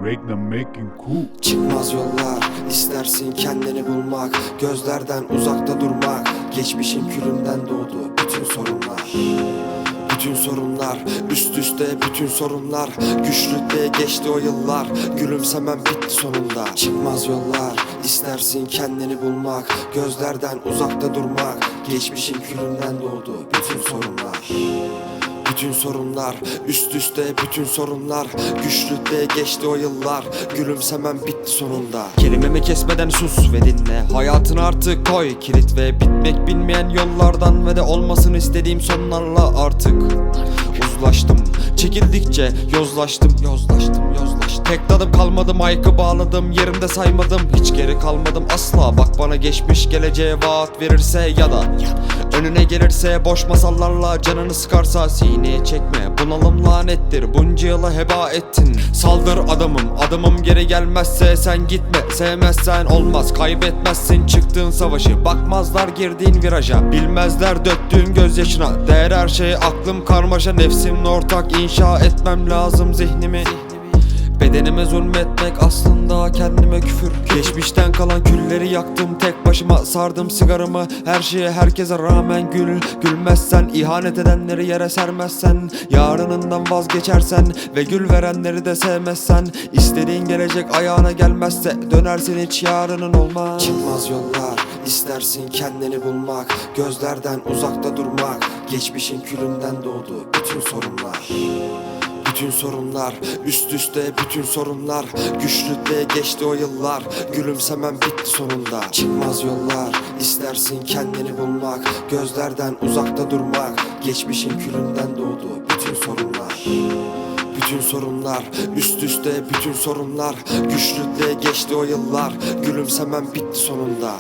Regnum making cool. Çıkmaz yollar, istersin kendini bulmak, gözlerden uzakta durmak. Geçmişin külünden doğdu bütün sorunlar. Bütün sorunlar, üst üste bütün sorunlar. Güçlükte geçti o yıllar, gülümsemem bitti sonunda. Çıkmaz yollar, istersin kendini bulmak, gözlerden uzakta durmak. Geçmişin külünden doğdu bütün sorunlar. Bütün sorunlar, üst üste bütün sorunlar. Güçlükte geçti o yıllar, gülümsemem bitti sonunda. Kelimemi kesmeden sus ve dinle, hayatını artık koy kilit ve bitmek bilmeyen yollardan ve de olmasını istediğim sonlarla artık uzlaştım. Çekildikçe yozlaştım. Tek tadım kalmadı, mic'ı bağladım, yerimde saymadım, hiç geri kalmadım asla. Bak bana geçmiş geleceğe vaat verirse ya da önüne gelirse boş masallarla canını sıkarsa sineye çekme. Bunalım lanettir, bunca yılı heba ettin. Saldır adımım geri gelmezse sen gitme. Sevmezsen olmaz, kaybetmezsin çıktığın savaşı. Bakmazlar girdiğin viraja, bilmezler döktüğün gözyaşına. Değer her şeye aklım karmaşa, nefsimle ortak inşa etmem lazım zihnimi. Bedenime zulmetmek aslında kendime küfür. Geçmişten kalan külleri yaktım, tek başıma sardım sigaramı. Her şeye herkese rağmen gülmezsen, ihanet edenleri yere sermezsen, yarınından vazgeçersen ve gül verenleri de sevmezsen, istediğin gelecek ayağına gelmezse dönersin, hiç yarının olmaz. Çıkmaz yollar, istersin kendini bulmak, gözlerden uzakta durmak. Geçmişin külünden doğdu bütün sorunlar. Bütün sorunlar, üst üste bütün sorunlar. Güçlükte geçti o yıllar, gülümsemem bitti sonunda. Çıkmaz yollar, istersin kendini bulmak, gözlerden uzakta durmak. Geçmişin külünden doğdu bütün sorunlar. Bütün sorunlar, üst üste bütün sorunlar. Güçlükte geçti o yıllar, gülümsemem bitti sonunda.